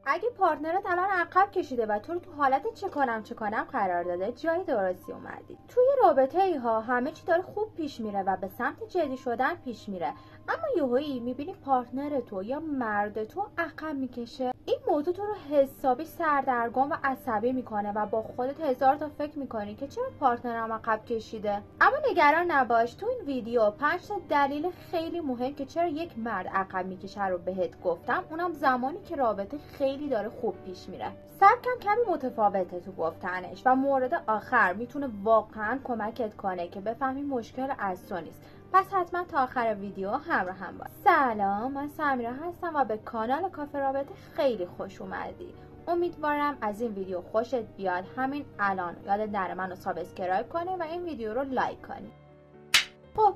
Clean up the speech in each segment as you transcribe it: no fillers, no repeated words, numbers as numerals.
اگه پارتنرت الان عقب کشیده و تو رو تو حالت چه کنم قرار داده، جای درستی اومدی. توی رابطه ای ها همه چی داره خوب پیش میره و به سمت جدی شدن پیش میره، اما یهویی میبینی پارتنر تو یا مرد تو عقب میکشه. این موضوع تو رو حسابی سردرگم و عصبی میکنه و با خودت هزار تا فکر میکنی که چرا پارتنرم عقب کشیده. اما نگران نباش، تو این ویدیو 5 تا دلیل خیلی مهم که چرا یک مرد عقب میکشه رو بهت گفتم، اونم زمانی که رابطه خیلی داره خوب پیش میره. سبکم کمی متفاوته تو گفتنش و مورد آخر میتونه واقعا کمکت کنه که بفهمی مشکل از تو نیست. پس حتما تا آخر ویدیو همراه هم باش. سلام، من سمیرا هستم و به کانال کافه رابطه خیلی خوش اومدی. امیدوارم از این ویدیو خوشت بیاد. همین الان یاد در منو سابسکرایب کنی و این ویدیو رو لایک کنی. خب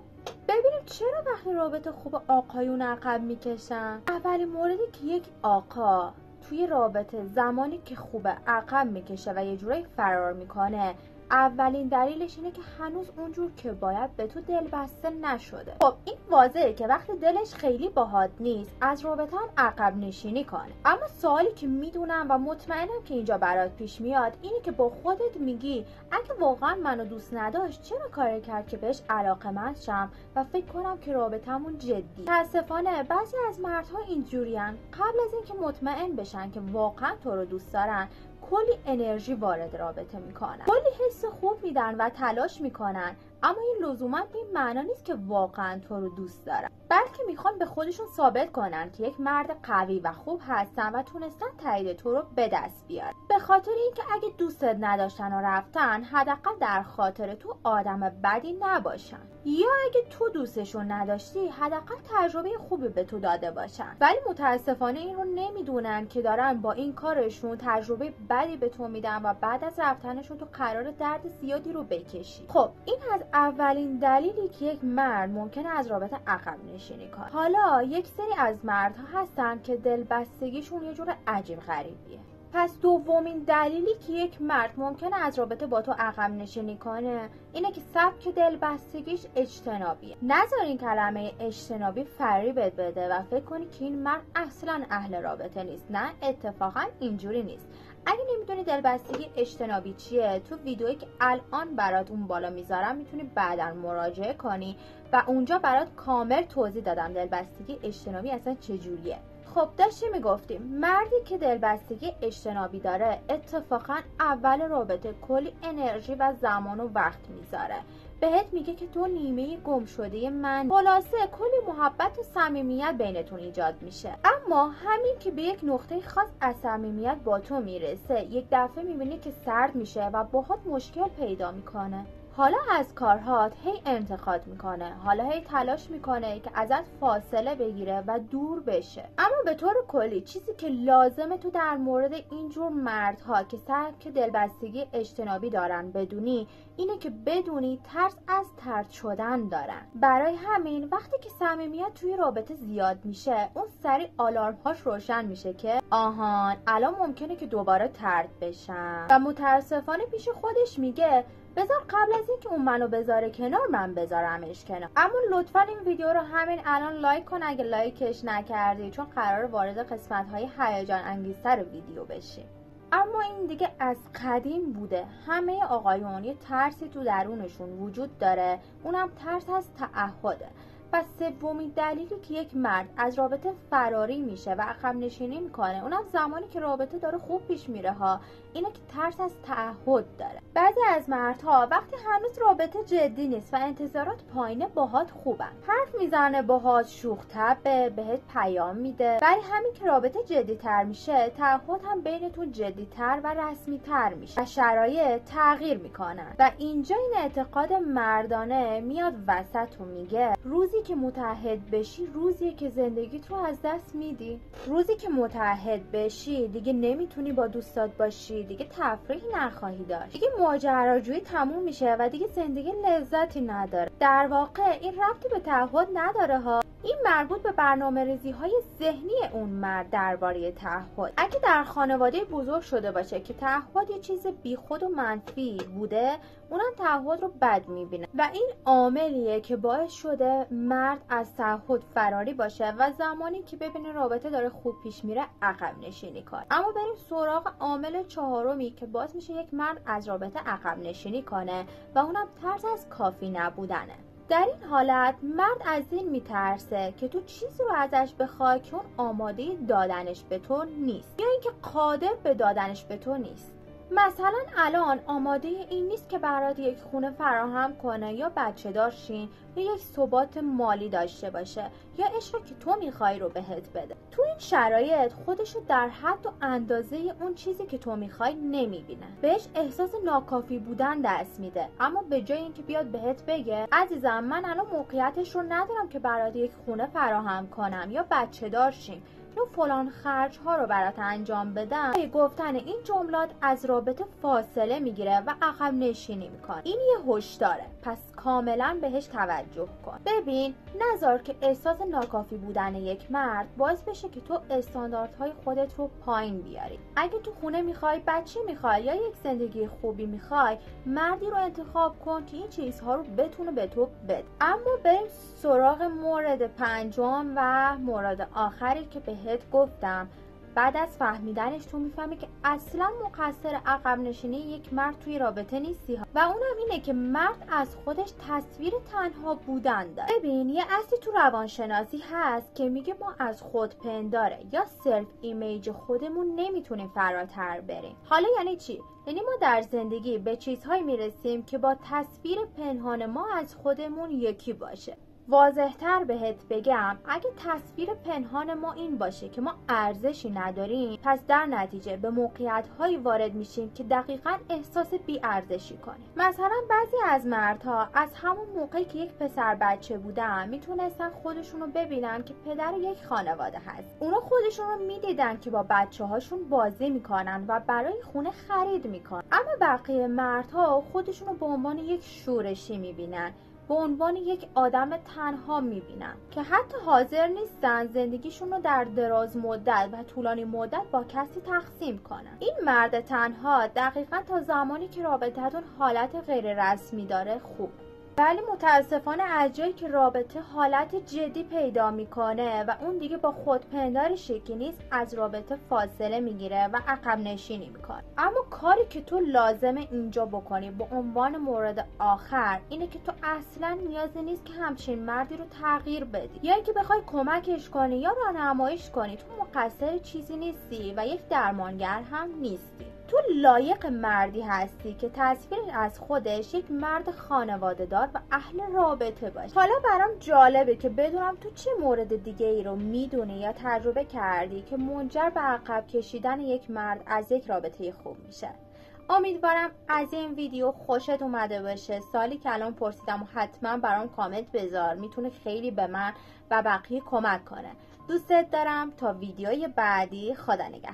ببینیم چرا وقتی رابطه خوب آقایون عقب میکشن. اولین موردی که یک آقا توی رابطه زمانی که خوبه عقب میکشه و یه جورایی فرار میکنه، اولین دلیلش اینه که هنوز اونجور که باید به تو دل بسته نشده. خب این واضحه که وقتی دلش خیلی باهات نیست از رابطه هم عقب نشینی کنه. اما سوالی که میدونم و مطمئنم که اینجا برات پیش میاد اینه که با خودت میگی اگه واقعا منو دوست نداشت چرا کاری کرد که بهش علاقه‌مند شم و فکر کنم که رابطمون جدی. متاسفانه بعضی از مردها اینجورین، قبل از اینکه مطمئن بشن که واقعا تو رو دوست دارن کلی انرژی وارد رابطه میکنن، کلی حس خوب میدن و تلاش میکنن، اما این لزوما به این معنا نیست که واقعا تو رو دوست دارن، بلکه میخوان به خودشون ثابت کنن که یک مرد قوی و خوب هستن و تونستن تایید تو رو به دست بیارن. به خاطر اینکه اگه دوستت نداشتن و رفتن، حداقل در خاطر تو آدم بدی نباشن، یا اگه تو دوستشون نداشتی حداقل تجربه خوبی به تو داده باشن. ولی متاسفانه این رو نمیدونن که دارن با این کارشون تجربه بدی به تو میدن و بعد از رفتنشون تو قرار درد زیادی رو بکشی. خب این از اولین دلیلی که یک مرد ممکنه از رابطه عقب نشینی کنه. حالا یک سری از مردها هستن که دلبستگیشون یه جور عجیب غریبیه. پس دومین دلیلی که یک مرد ممکنه از رابطه با تو عقب نشینی کنه اینه که سبک دلبستگیش اجتنابیه. نذار این کلمه اجتنابی فریبت بده و فکر کنی که این مرد اصلا اهل رابطه نیست. نه، اتفاقا اینجوری نیست. اگه نمیدونی دلبستگی اجتنابی چیه، تو ویدیویی که الان برات اون بالا میذارم میتونی بعداً مراجعه کنی و اونجا برات کامل توضیح دادم دلبستگی اجتنابی اصلا چجوریه. خب داشتیم میگفتیم مردی که دلبستگی اجتنابی داره اتفاقا اول رابطه کلی انرژی و زمان و وقت میذاره، بهت میگه که تو نیمه گم شده من، خلاصه کلی محبت و صمیمیت بینتون ایجاد میشه. اما همین که به یک نقطه خاص از صمیمیت با تو میرسه، یک دفعه میبینی که سرد میشه و باهات مشکل پیدا میکنه. حالا از کارهات هی انتقاد میکنه، حالا هی تلاش میکنه که ازت فاصله بگیره و دور بشه. اما به طور کلی چیزی که لازمه تو در مورد اینجور مردها که سبک دلبستگی اجتنابی دارن بدونی اینه که بدونی ترس از طرد شدن دارن. برای همین وقتی که صمیمیت توی رابطه زیاد میشه اون سریع آلارم‌هاش روشن میشه که آهان الان ممکنه که دوباره طرد بشن و متاسفانه پیش خودش میگه بذار قبل از اینکه اون منو بذاره کنار من بذارمش کنار. اما لطفا این ویدیو رو همین الان لایک کن اگه لایکش نکردی، چون قرار وارد قسمت‌های هیجان انگیزتر ویدیو بشیم. اما این دیگه از قدیم بوده. همه آقایون یه ترسی تو درونشون وجود داره، اونم ترس از تعهده. و سومین دلیلی که یک مرد از رابطه فراری میشه و عقب نشینی میکنه، اونم زمانی که رابطه داره خوب پیش میره ها، اینه که ترس از تعهد داره. بعضی از مردها وقتی هنوز رابطه جدی نیست و انتظارات پایینه باهات خوبن، حرف میزنه باهات، شوخ طبعه، بهت پیام میده، ولی همین که رابطه جدی تر میشه تعهد هم بینتون جدی تر و رسمی تر میشه و شرایط تغییر میکنن. و اینجا این اعتقاد مردانه میاد وسط و میگه روزی که متعهد بشی روزیه که زندگیت رو از دست میدی. روزی که متعهد بشی دیگه نمیتونی با دوستات باشی، دیگه تفریح نخواهی داشت، دیگه ماجراجویی تموم میشه و دیگه زندگی لذتی نداره. در واقع این ربطی به تعهد نداره ها، این مربوط به برنامه‌ریزی‌های ذهنی اون مرد درباره تعهد. اگه در خانواده بزرگ شده باشه که تعهد یه چیز بیخود و منفی بوده، اونم تعهد رو بد میبینه و این عاملیه که باعث شده مرد از تعهد فراری باشه و زمانی که ببینه رابطه داره خوب پیش میره عقب نشینی کنه. اما بریم سراغ عامل چهارمی که باعث میشه یک مرد از رابطه عقب نشینی کنه و اونم ترس از کافی نبودنه. در این حالت مرد از این میترسه که تو چیزی رو ازش بخوای که اون آماده دادنش به تو نیست یا اینکه قادر به دادنش به تو نیست. مثلا الان آماده این نیست که برات یک خونه فراهم کنه یا بچه دار شین یا یک ثبات مالی داشته باشه یا عشقی که تو میخوای رو بهت بده. تو این شرایط خودشو در حد و اندازه اون چیزی که تو میخوای نمیبینه، بهش احساس ناکافی بودن دست میده. اما به جای اینکه بیاد بهت بگه عزیزم من الان موقعیتش رو ندارم که برات یک خونه فراهم کنم یا بچه دار شیم یا فلان خرج ها رو برات انجام بدم، گفتن این جملات از رابطه فاصله میگیره و عقب نشینی میکنه. این یه هشداره، پس کاملا بهش توجه کن. ببین نذار که احساس ناکافی بودن یک مرد باعث بشه که تو استانداردهای خودت رو پایین بیاری. اگه تو خونه میخوای، بچه میخوای یا یک زندگی خوبی میخوای، مردی رو انتخاب کن که این چیزها رو بتونه به تو بده. اما بریم سراغ مورد پنجم و مورد آخری که بهت گفتم. بعد از فهمیدنش تو میفهمی که اصلا مقصر عقب نشینی یک مرد توی رابطه نیستی و اونم اینه که مرد از خودش تصویر تنها بودن داره. ببین یه اصلی تو روانشناسی هست که میگه ما از خودپنداره یا سلف ایمیج خودمون نمیتونیم فراتر بریم. حالا یعنی چی؟ یعنی ما در زندگی به چیزهایی میرسیم که با تصویر پنهان ما از خودمون یکی باشه. واضح‌تر بهت بگم، اگه تصویر پنهان ما این باشه که ما ارزشی نداریم، پس در نتیجه به موقعیت‌هایی وارد میشیم که دقیقاً احساس بی‌ارزشی کنیم. مثلا بعضی از مردها از همون موقعی که یک پسر بچه بودن میتونستن خودشونو ببینن که پدر یک خانواده هست. اونا خودشون رو میدیدن که با بچه‌هاشون بازی میکنن و برای خونه خرید میکنن. اما بقیه مردها خودشونو به عنوان یک شورشی میبینن، به عنوان یک آدم تنها میبینن که حتی حاضر نیستن زندگیشون رو در دراز مدت و طولانی مدت با کسی تقسیم کنن. این مرد تنها دقیقاً تا زمانی که رابطتون حالت غیر رسمی داره خوب، ولی متاسفانه از جایی که رابطه حالت جدی پیدا میکنه و اون دیگه با خودپنداری شکی نیست، از رابطه فاصله میگیره و عقب نشینی میکنه. اما کاری که تو لازمه اینجا بکنی به عنوان مورد آخر اینه که تو اصلا نیازی نیست که همچین مردی رو تغییر بدی یا اینکه بخوای کمکش کنی یا راهنماییش کنی. تو مقصر چیزی نیستی و یک درمانگر هم نیستی. تو لایق مردی هستی که تصویر از خودش یک مرد خانواده دار و اهل رابطه باشه. حالا برام جالبه که بدونم تو چه مورد دیگه ای رو میدونی یا تجربه کردی که منجر به عقب کشیدن یک مرد از یک رابطه خوب میشه. امیدوارم از این ویدیو خوشت اومده باشه. سالی که الان پرسیدم و حتما برام کامنت بذار، میتونه خیلی به من و بقیه کمک کنه. دوستت دارم. تا ویدیوی بعدی، خدا نگهدار.